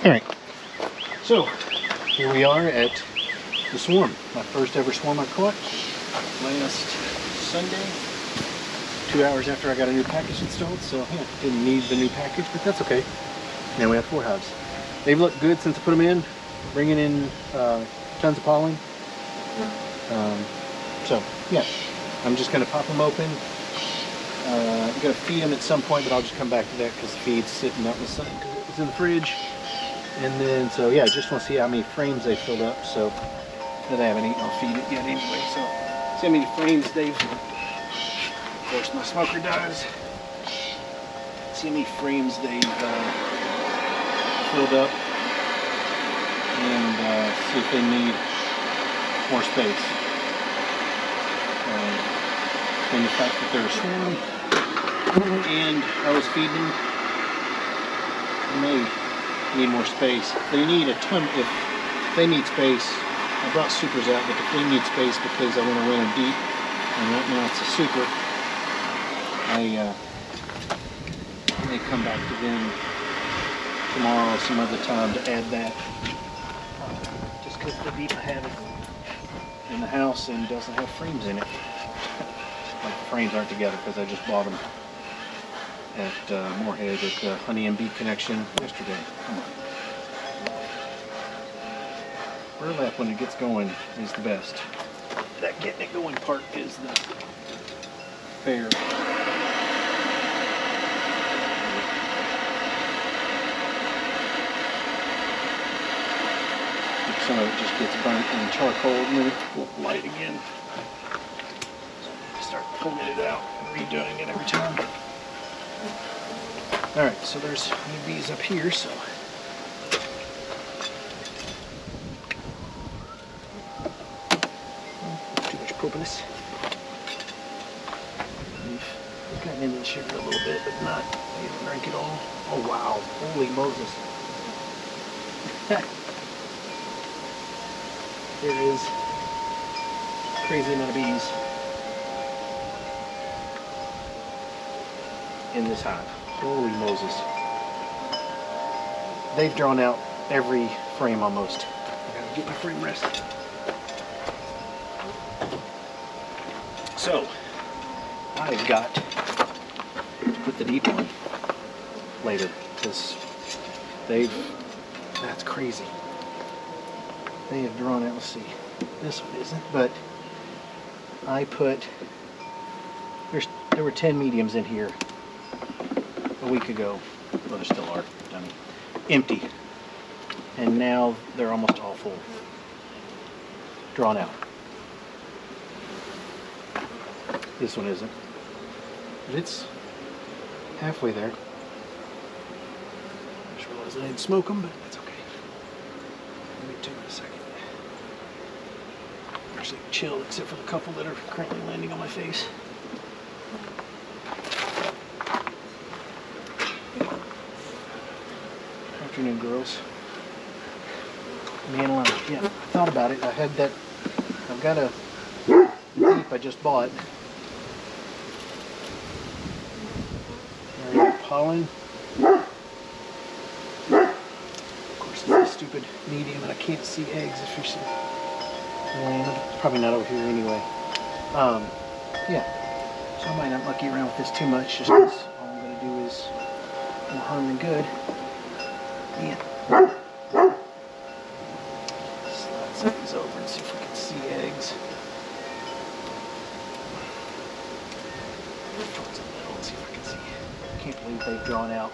Alright, so here we are at the swarm. My first ever swarm I caught last Sunday, 2 hours after I got a new package installed. So yeah, didn't need the new package, but that's okay. Now we have 4 hives. They've looked good since I put them in, bringing in tons of pollen. So yeah, I'm just gonna pop them open. I'm gonna feed them at some point, but I'll just come back to that because the feed's sitting out in the sun because it was in the fridge. And then, so yeah, just want to see how many frames they filled up. So that I haven't eaten, I'll feed it yet anyway. So see how many frames they've. Of course, my smoker dies. See how many frames they've filled up, and see if they need more space. And the fact that they're a swarm, and I was feeding them, they may need more space. They need a ton. If they need space, I brought supers out, but if they need space because I want to run them deep, and right now it's a super, I may come back to them tomorrow or some other time to add that. Just because the deep I have it in the house and doesn't have frames in it. Like the frames aren't together because I just bought them at Moorhead at the Honey and Bee Connection yesterday. Come on. Burlap, when it gets going, is the best. That getting it going part is the fair. Some of it just gets burnt in charcoal and then it won't light again. So start pulling it out and redoing it every time. Alright, so there's new bees up here, so too much propolis. We've gotten into the sugar a little bit, but not, I didn't drink it all. Oh wow, holy Moses. There is a crazy amount of bees in this hive. Holy Moses. They've drawn out every frame almost. I gotta get my frame rested. So, I've got to put the deep on later because that's crazy. They have drawn out, let's see, this one isn't, but I put, there were 10 mediums in here a week ago. Well, there still are, empty. And now they're almost all full. Drawn out. This one isn't. But it's halfway there. I just realized I didn't smoke them, but that's okay. Let me take a second. Actually chilled except for the couple that are currently landing on my face. Afternoon, girls. Man alive. Yeah, I thought about it. I had that. I've got a deep I just bought. Pollen. Of course, it's a stupid medium, and I can't see eggs if you're seeing. It's probably not over here anyway. Yeah. So I might not mucky around with this too much, just because all I'm going to do is more harm than good. Yeah. Slide these over and see if we can see eggs. Towards the middle and see if I can see. I can't believe they've drawn out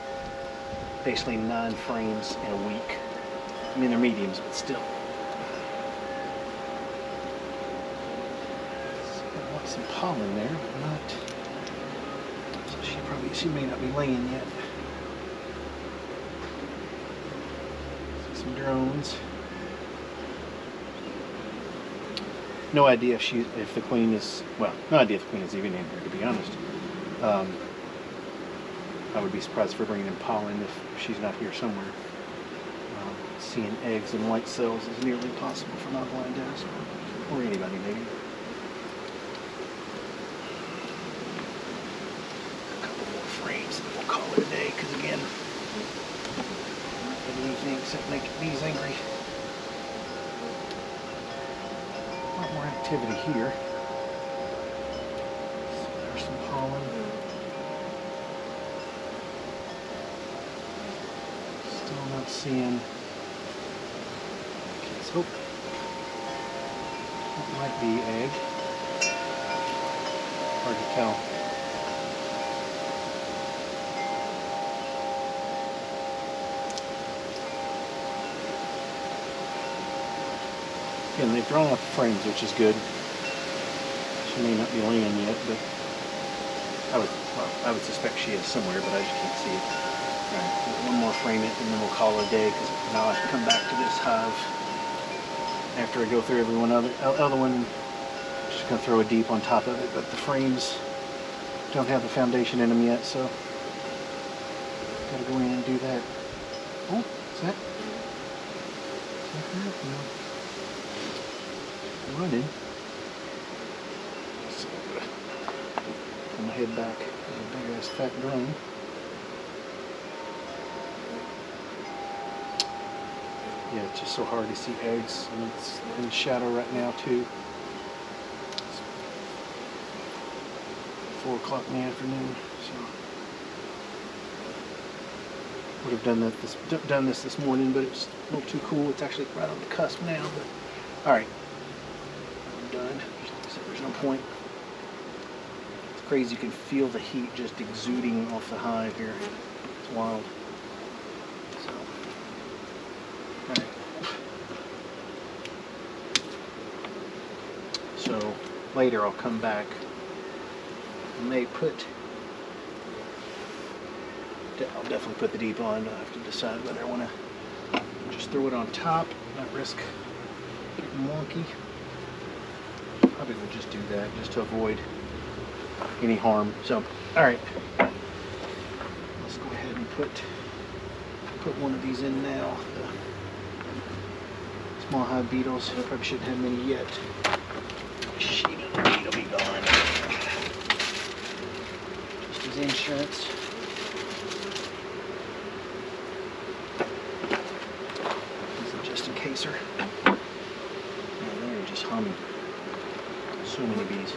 basically 9 frames in a week. I mean, they're mediums, but still. I want some pollen there, but not. So she may not be laying yet. Some drones. No idea if the queen is, well, no idea if the queen is even in here, to be honest. I would be surprised if we're bringing in pollen if she's not here somewhere. Seeing eggs and white cells is nearly impossible for non-blind eyes, or anybody maybe. A couple more frames and then we'll call it a day, because again, I leave things. except make bees angry. A lot more activity here. So there's some pollen. Still not seeing. Let's hope. That might be egg. Hard to tell. Again, they've drawn out the frames, which is good. She may not be laying yet, but I would suspect she is somewhere, but I just can't see it. All right, one more frame it, and then we'll call it a day, because now I have to come back to this hive after I go through every one other one. Just gonna throw a deep on top of it, but the frames don't have the foundation in them yet, so gotta go in and do that. Oh, is that her? No. Running. So I'm gonna head back. There's a big ass fat drone. Yeah, it's just so hard to see eggs, and it's in the shadow right now too. It's 4 o'clock in the afternoon, so would have done this morning, but it's a little too cool. It's actually right on the cusp now. But all right. Done. There's no point. It's crazy. You can feel the heat just exuding off the hive here. It's wild. So, all right. So later I'll come back. I may I'll definitely put the deep on. I'll have to decide whether I want to just throw it on top, not risk getting wonky. Probably would just do that just to avoid any harm. So, all right, let's go ahead and put one of these in now. The small hive beetles. Probably shouldn't have many yet. Shady beetle be gone. Just as insurance. This is just in caser. Yeah, they're just humming. So many bees.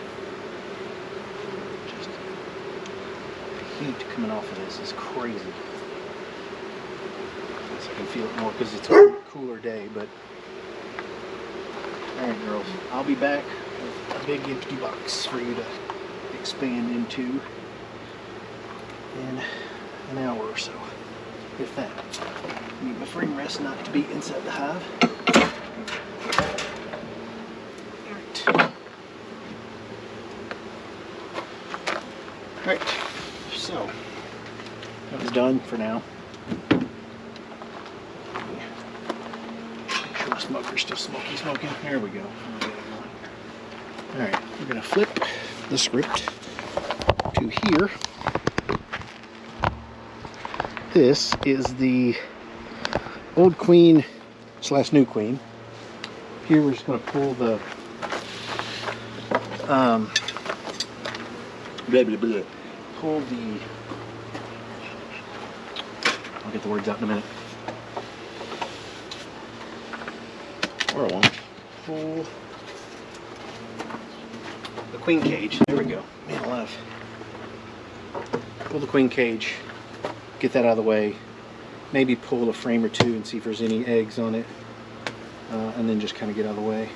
Just the heat coming off of this is crazy. I guess I can feel it more because it's a cooler day, but alright girls, I'll be back with a big empty box for you to expand into in an hour or so, if that. I need my frame rest not to be inside the hive. Alright, so that was done for now. Make sure the smoker's still smoking. There we go. Alright, we're going to flip the script to here. This is the old queen / new queen. Here we're just going to pull the pull the, I'll get the words out in a minute, or I won't. Pull the queen cage, there we go, man alive. Pull the queen cage, get that out of the way, maybe pull a frame or two and see if there's any eggs on it, and then just kind of get out of the way.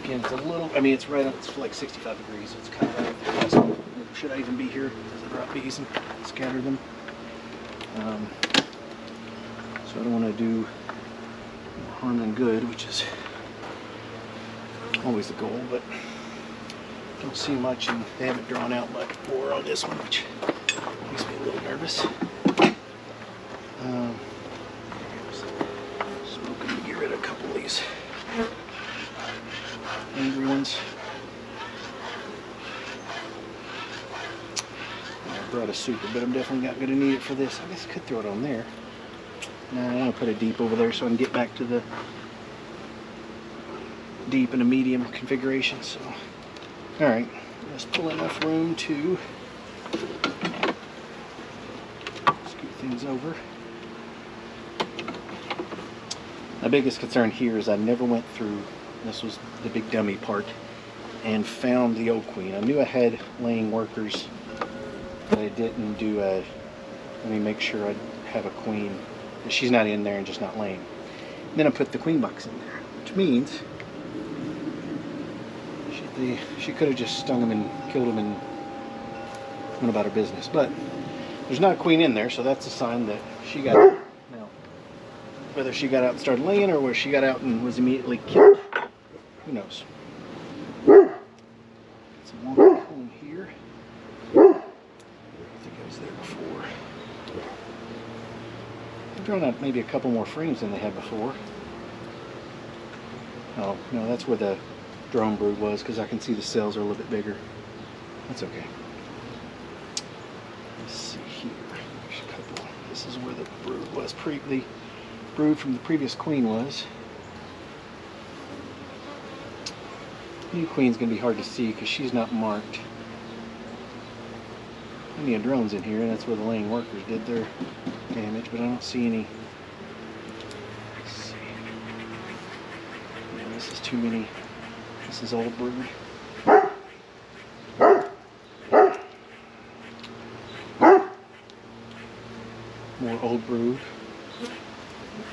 Again, it's a little, I mean, it's right up, it's like 65 degrees, so it's kind of right up the cusp. Should I even be here? Does it drop bees and scatter them? So I don't want to do harm than good, which is always the goal, but don't see much, and they haven't drawn out much more on this one, which makes me a little nervous. Smoking to get rid of a couple of these angry ones. I brought a super, but I'm definitely not going to need it for this. I guess I could throw it on there. Nah, I'm going to put a deep over there so I can get back to the deep and a medium configuration. So, alright, let's pull enough room to things over. My biggest concern here is I never went through, this was the big dummy part, and found the old queen. I knew I had laying workers, but I didn't do a, let me make sure I have a queen, that she's not in there and just not laying. And then I put the queen box in there, which means she could have just stung him and killed him and went about her business. But there's not a queen in there, so that's a sign that she got out. Now, whether she got out and started laying or where she got out and was immediately killed, who knows. Some more comb here. I think I was there before. I've drawn out maybe a couple more frames than they had before. Oh, no, that's where the drone brood was, because I can see the cells are a little bit bigger. That's okay. Let's see here. There's a couple. This is where the brood was. The brood from the previous queen was. New queen's going to be hard to see because she's not marked. Plenty of drones in here, and that's where the laying workers did their damage, but I don't see any. Let's see. Yeah, this is too many. This is old brood. More old brood.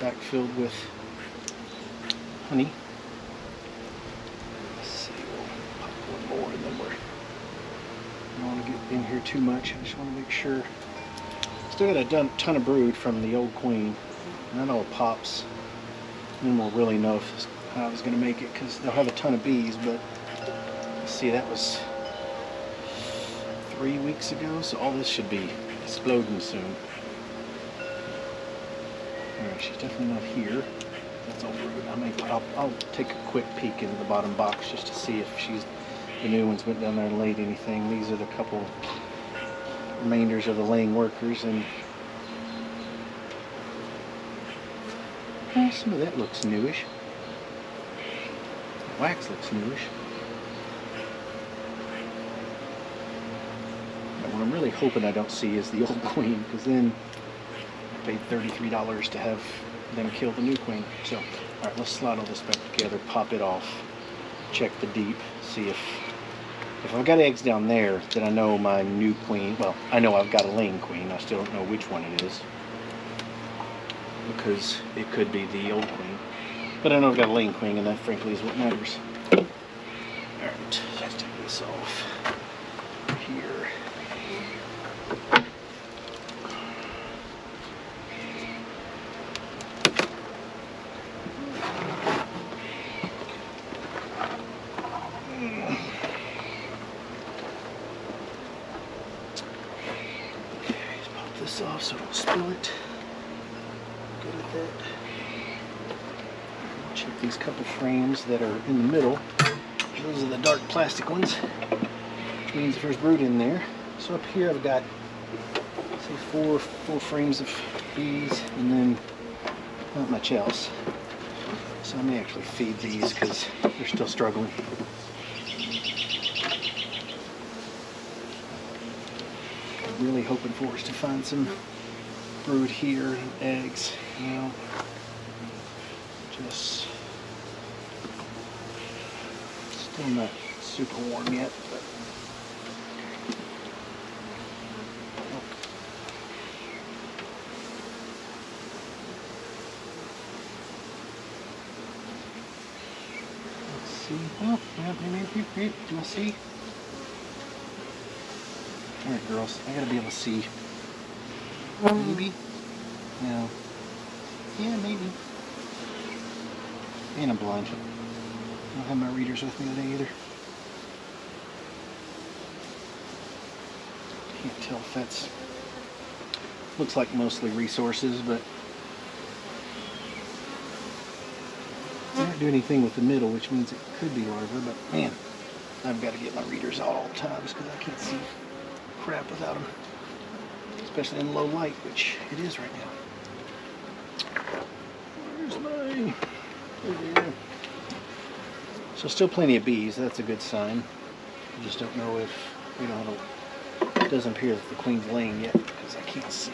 Back filled with honey. Let's see, we'll pop one more and then I don't want to get in here too much. I just want to make sure. Still got a ton of brood from the old queen. And that all pops. Then we'll really know if I was going to make it, because they'll have a ton of bees, but let's see, that was 3 weeks ago, so all this should be exploding soon. Alright, she's definitely not here. That's all brood. I'll take a quick peek into the bottom box just to see if the new ones went down there and laid anything. These are the couple remainders of the laying workers, and some of that looks newish. Wax looks newish. But what I'm really hoping I don't see is the old queen, because then I paid $33 to have them kill the new queen. So, alright, let's slide all this back together, pop it off, check the deep, see if I've got eggs down there, then I know my new queen, well, I know I've got a laying queen, I still don't know which one it is, because it could be the old queen. But I know I've got a laying queen, and that frankly is what matters. Alright, let's take this off here. Okay, let's pop this off so I don't spill it. Good at that. Check these couple frames that are in the middle. Those are the dark plastic ones, which means the first brood in there. So up here I've got, say, four frames of bees, and then not much else. So I may actually feed these because they're still struggling. I'm really hoping for is to find some brood here and eggs. You know, just still not super warm yet, but let's see. Oh, maybe. Do I see? All right, girls, I gotta be able to see. Maybe. No. Yeah, maybe. And I'm blind. I don't have my readers with me today either. Can't tell if that's... Looks like mostly resources, but... I don't do anything with the middle, which means it could be larvae, but man, I've got to get my readers out all the times because I can't see crap without them. Especially in low light, which it is right now. Where's my... There. So still plenty of bees, that's a good sign. I just don't know if, it doesn't appear that the queen's laying yet because I can't see.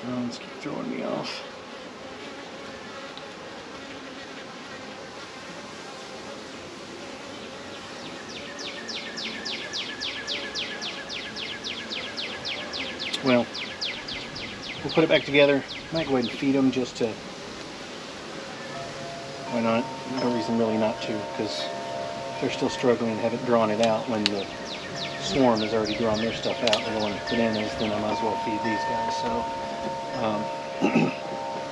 Drones keep throwing me off. Well, we'll put it back together. Might go ahead and feed them just to. Why not? No reason really not to, because they're still struggling and haven't drawn it out when the swarm has already drawn their stuff out. They're going bananas, then I might as well feed these guys. So,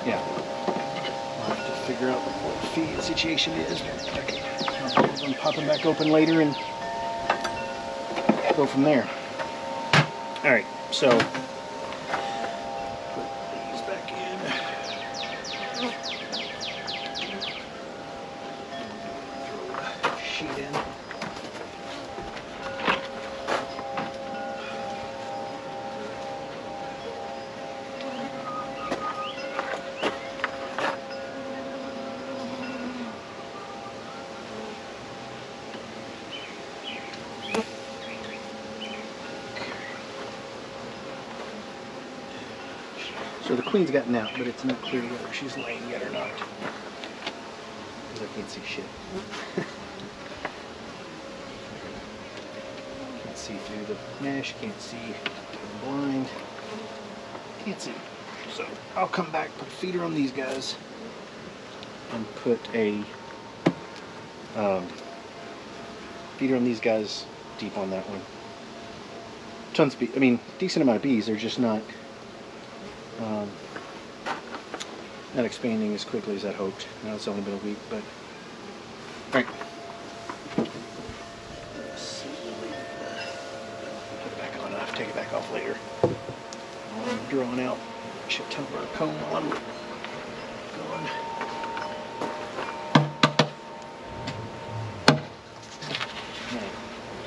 yeah. I'll have to figure out what the feed situation is. I'll pop them back open later and go from there. Alright, so put these back in. Throw a sheet in. So the queen's gotten out, but it's not clear whether she's laying yet or not. Because I can't see shit. Can't see through the mesh, can't see through the blind. Can't see. So I'll come back, put a feeder on these guys, and put a feeder on these guys deep on that one. Tons of bees, I mean, decent amount of bees, they're just not not expanding as quickly as I hoped. Now it's only been a week, but alright. Let's see. Put it back on. I'll have to take it back off later. I'm drawing out a shit ton of our comb while I'm going.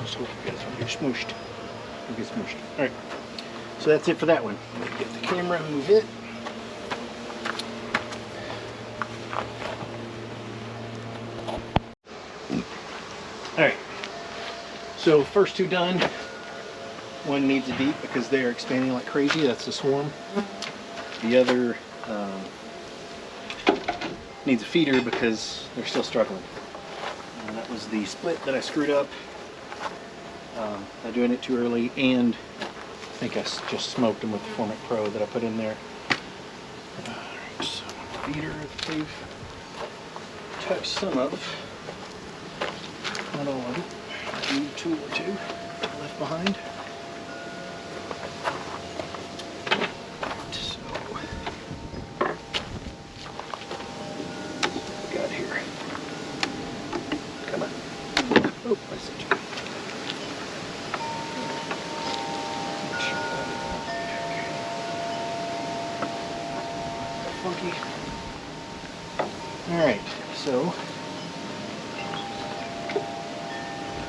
Just hope you guys don't get smooshed. Don't get smooshed. Alright. So that's it for that one. I'm going to get the camera and move it. Alright, so first two done. One needs a deep because they are expanding like crazy. That's the swarm. The other needs a feeder because they're still struggling. And that was the split that I screwed up by doing it too early, and I think I just smoked them with the Formic Pro that I put in there. Alright, so the feeder that they've touched some of. Not all of it. A tool or two left behind. So, what we got here? Come on. Oh, I said you. Funky. All right, so.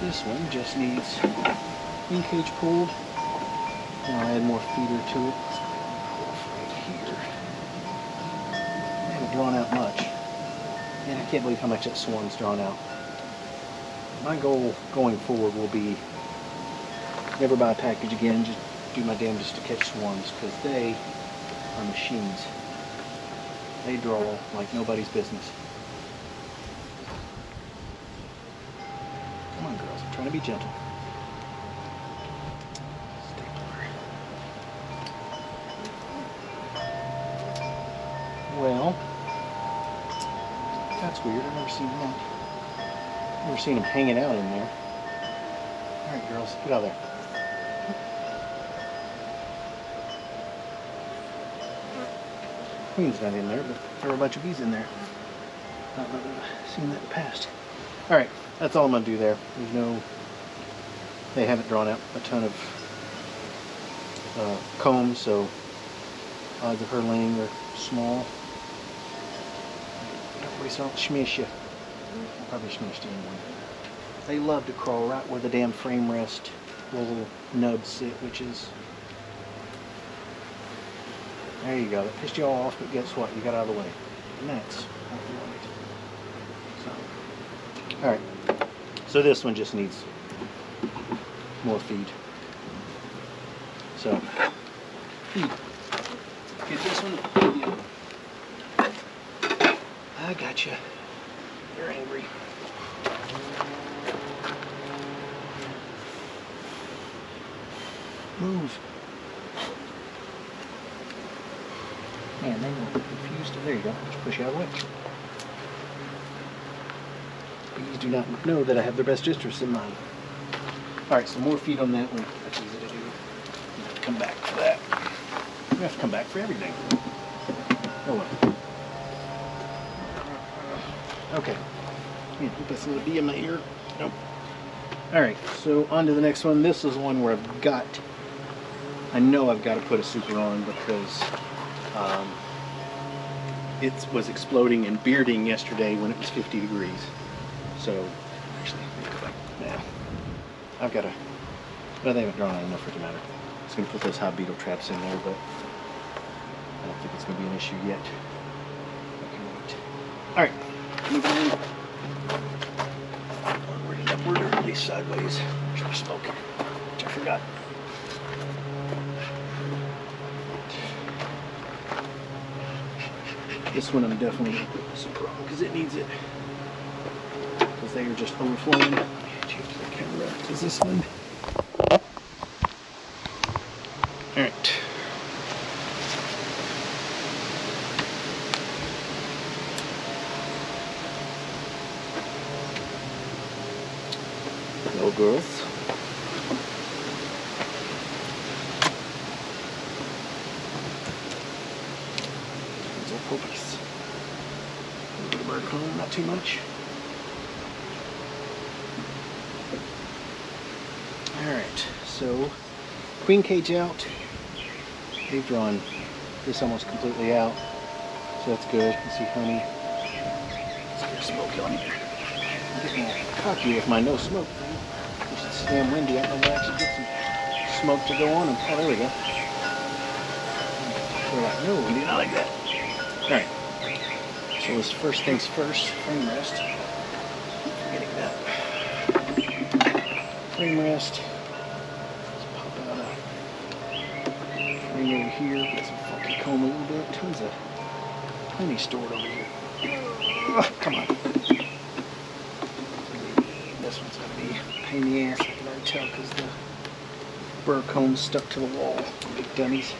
This one just needs queen cage pulled, and I'll add more feeder to it. Let's go ahead and pull off right here. I haven't drawn out much, and I can't believe how much that swarm's drawn out. My goal going forward will be never buy a package again, just do my damnedest to catch swarms, because they are machines. They draw like nobody's business. Come on, girls. I'm trying to be gentle. Stapler. Well, that's weird. I've never seen that. Never seen them hanging out in there. All right, girls, get out of there. Queen's not in there, but there were a bunch of bees in there. I've seen that in the past. All right. That's all I'm going to do there. There's no, they haven't drawn out a ton of combs, so odds of her laying are small. Everybody don't smish you. I'll probably smished anyway. They love to crawl right where the damn frame rest little nubs sit, which is, there you go. That pissed you all off, but guess what? You got out of the way. And that's what we wanted. So, alright. So this one just needs more feed. So, feed. Get this I got you. You're angry. Move. Man, they were confused. There you go. Just push you out of the way. Bees do not know that I have their best interests in mind. Alright, so more feed on that one. That's easy to do. You have to come back for that. You have to come back for everything. Oh well. Okay. Yeah, that's a little bee in my ear. Nope. Alright, so on to the next one. This is one where I know I've got to put a super on because it was exploding and bearding yesterday when it was 50 degrees. So, actually, yeah, I've got to, well, they haven't drawn out enough for it to matter. I was going to put those Hive beetle traps in there, but I don't think it's going to be an issue yet. I can wait. Alright, moving on. Onward and upward, or at least sideways. There's my smoke, which I forgot. This one I'm definitely going to put the super on because it needs it. Because they are just overflowing. Change the camera to this one. Alright. No girls. These are poppies. A little bit of bird comb, not too much. Alright, so queen cage out. They've drawn this almost completely out, so that's good. You can see honey. Let's get smoke on here. I'm getting all cocky with my no smoke thing. It's damn windy. I don't know if I actually get some smoke to go on them. Oh, there we go. They're like, no, we do not like that. Alright, so it's first things first, frame rest. Getting that. Frame rest. Over here, got some funky comb a little bit. Tons of honey stored over here. Oh, come on. This one's gonna be a pain in the ass. I can already tell because the burr comb's stuck to the wall. Big dummies.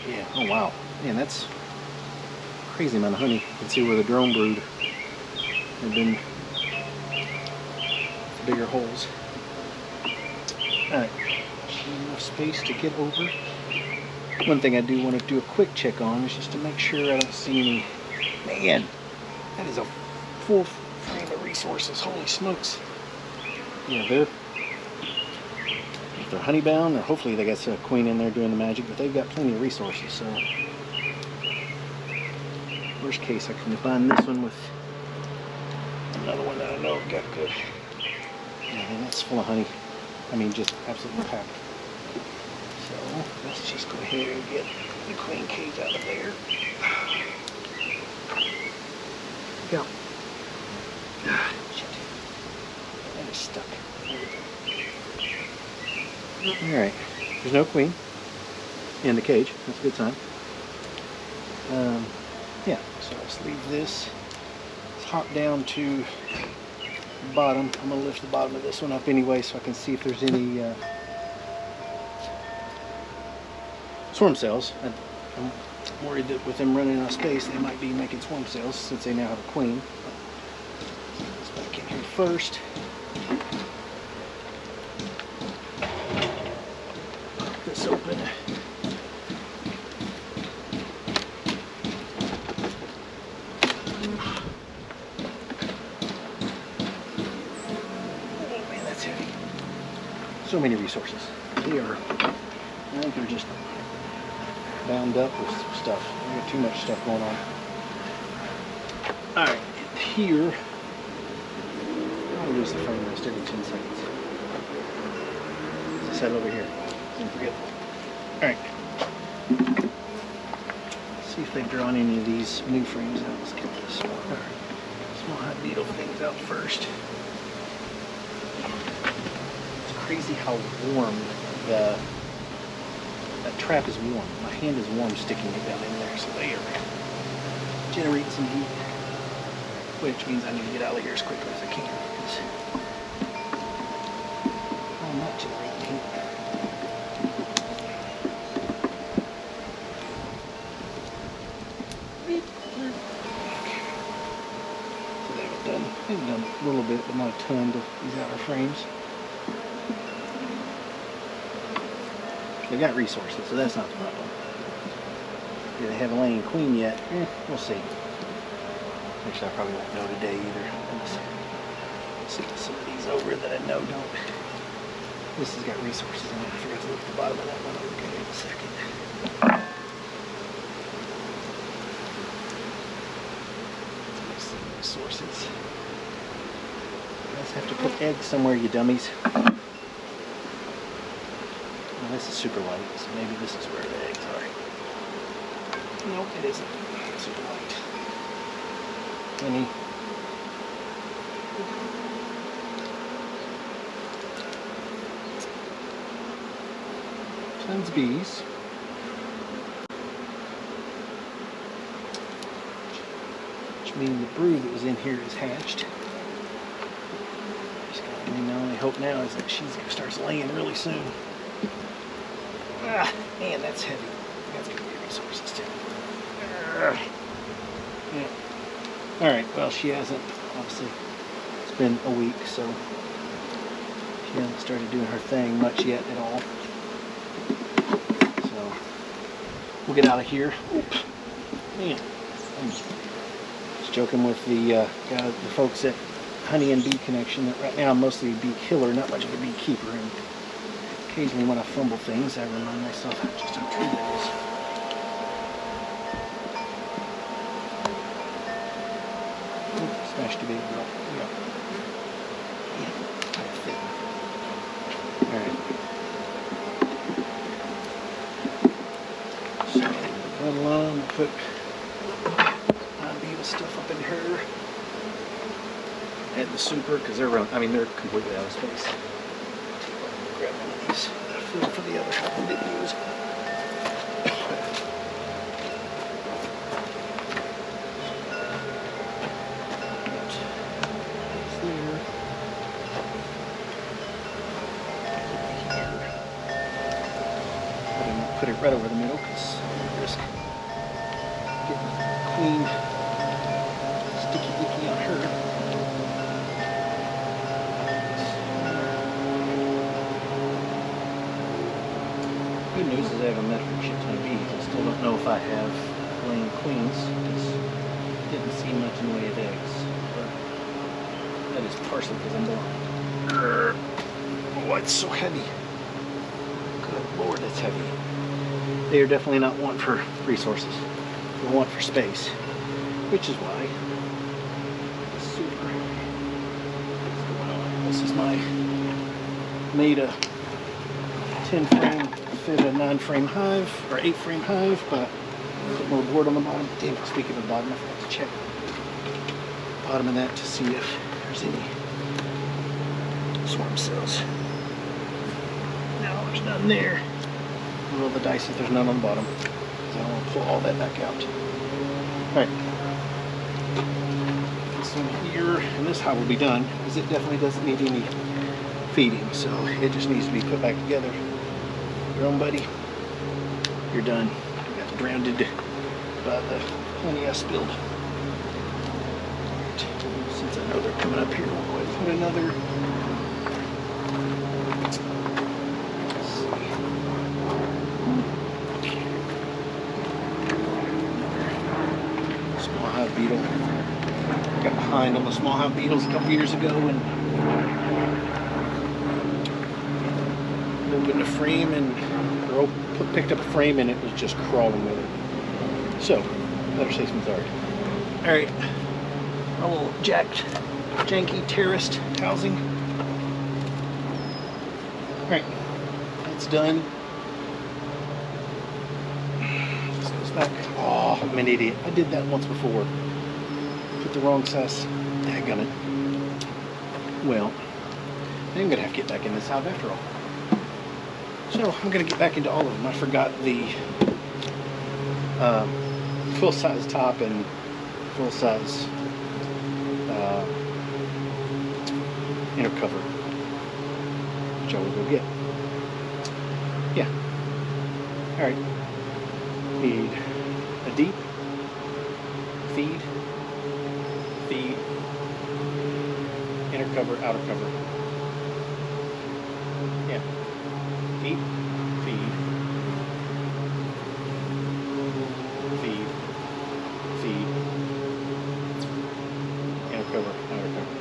Yeah. Oh wow. Man, that's a crazy amount of honey. You can see where the drone brood have been bigger holes. All right. Enough space to get over. One thing I do want to do a quick check on is just to make sure I don't see any. Man, that is a full frame of resources. Holy smokes. Yeah, if they're honey bound, or hopefully they got a queen in there doing the magic, but they've got plenty of resources. So, worst case, I can combine this one with another one that I know I've got good. Yeah, man, that's full of honey. I mean, just absolutely packed. So let's just go ahead and get the queen cage out of there. Go. Shit. That is stuck. Alright. There's no queen in the cage. That's a good sign. Yeah, so let's leave this. Let's hop down to the bottom. I'm going to lift the bottom of this one up anyway so I can see if there's any swarm cells. I'm worried that with them running out of space, they might be making swarm cells since they now have a queen. Let's back in here first. Pop this open. Oh man, that's heavy. So many resources. They are, I think they're just bound up with stuff. We got too much stuff going on. Alright, here, I'll lose the frame rest every 10 seconds. Let's set it over here. Don't forget. Alright. See if they've drawn any of these new frames out. Let's get the small Hive beetle things out first. It's crazy how warm that trap is warm. My hand is warm sticking it down in there, so they are generate some heat, which means I need to get out of here as quickly as I can. I'm not generating heat. So they've done a little bit, but not a ton to these outer frames. They got resources, so that's not the problem. Do they have a laying queen yet? We'll see. Actually, I probably won't know today either. Let's get some of these over that I know don't. This has got resources in it. I forgot to look at the bottom of that one. I'll look at it in a second. Let's see resources. You guys have to put eggs somewhere, you dummies. Well, this is super light, so maybe this is where the eggs are. Nope, it isn't. Super light. Any? Tons of bees. Which means the brood that was in here is hatched. My only hope now is that she starts laying really soon. Ah, man, that's heavy. That's gonna be resources too. Yeah. All right. Well, she hasn't. Obviously, it's been a week, so she hasn't started doing her thing much yet at all. So we'll get out of here. Oops. Man, I was joking with the folks at Honey and Bee Connection that right now I'm mostly a bee killer, not much of a beekeeper, and occasionally when I fumble things, I remind myself just how true that is. Smashed a big girl. Yeah. Alright. So, run along, put beetle stuff up in her. Add the super, because they're completely out of space. Grab one of these. Food for the other half I didn't use. Put it right over the middle because I risk getting queen sticky icky on her. Good news is I have a metric shit ton of bees. I still don't know if I have laying queens because I didn't see much in the way of eggs. But that is partially because I'm blind. Oh, it's so heavy. Good Lord, it's heavy. They are definitely not one for resources. They're one for space, which is why this is my made a 10 frame fit a 9 frame hive or 8 frame hive, but put more board on the bottom. Damn, speaking of the bottom, I forgot to check the bottom of that to see if there's any swarm cells. No, there's none there. Roll the dice if there's none on the bottom, because I don't want to pull all that back out. Alright. So here, and this hive will be done, because it definitely doesn't need any feeding, so it just needs to be put back together. Your own buddy, you're done. You got drowned by the honey I spilled. Since I know they're coming up here, we'll go ahead and put another. Beetle. Got behind on the small hive beetles a couple years ago and opened a frame or picked up a frame and it was just crawling with it. So, better safe than sorry. Alright, a little janky terraced housing. Alright, that's done. This goes back. Oh, I'm an idiot. I did that once before. Put the wrong size. Daggone it. Well, I'm gonna have to get back in this hive after all. So I'm gonna get back into all of them. I forgot the full size top and full-size inner cover, which I will go get. Yeah. All right. Need a deep feed, inner cover, outer cover. Yeah. Deep feed, inner cover, outer cover.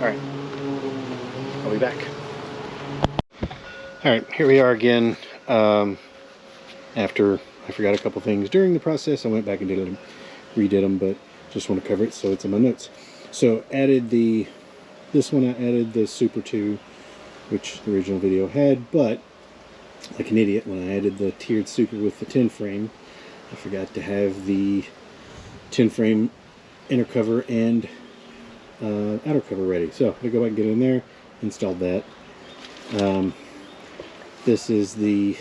All right. I'll be back. All right, here we are again. After I forgot a couple things during the process, I went back and redid them, but just want to cover it so it's in my notes. So added this one I added the Super 2, which the original video had, but like an idiot, when I added the tiered Super with the 10 frame, I forgot to have the 10 frame inner cover and outer cover ready. So I go back and get in there, installed that. This is the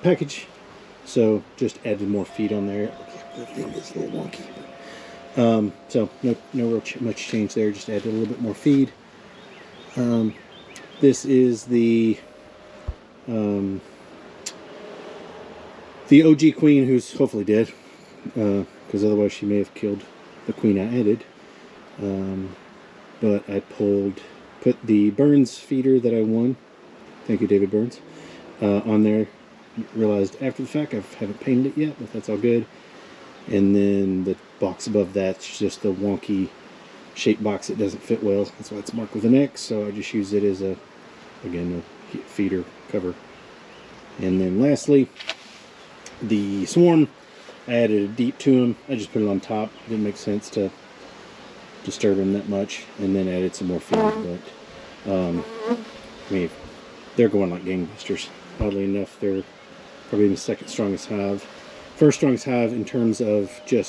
package, so just added more feet on there. The thing is a little wonky, but, so no real much change there, just added a little bit more feed. This is the OG queen, who's hopefully dead, because otherwise she may have killed the queen I added. But I put the Burns feeder that I won, thank you David Burns, on there. Realized after the fact I haven't painted it yet, but that's all good. And then the box above that's just the wonky shaped box. It doesn't fit well, that's why it's marked with an X, so I just use it as a feeder cover. And then lastly, the swarm, I added a deep to them. I just put it on top. It didn't make sense to disturb them that much, and then added some more feed. But I mean, they're going like gangbusters. Oddly enough, they're probably the second strongest hive. First strongest hive in terms of just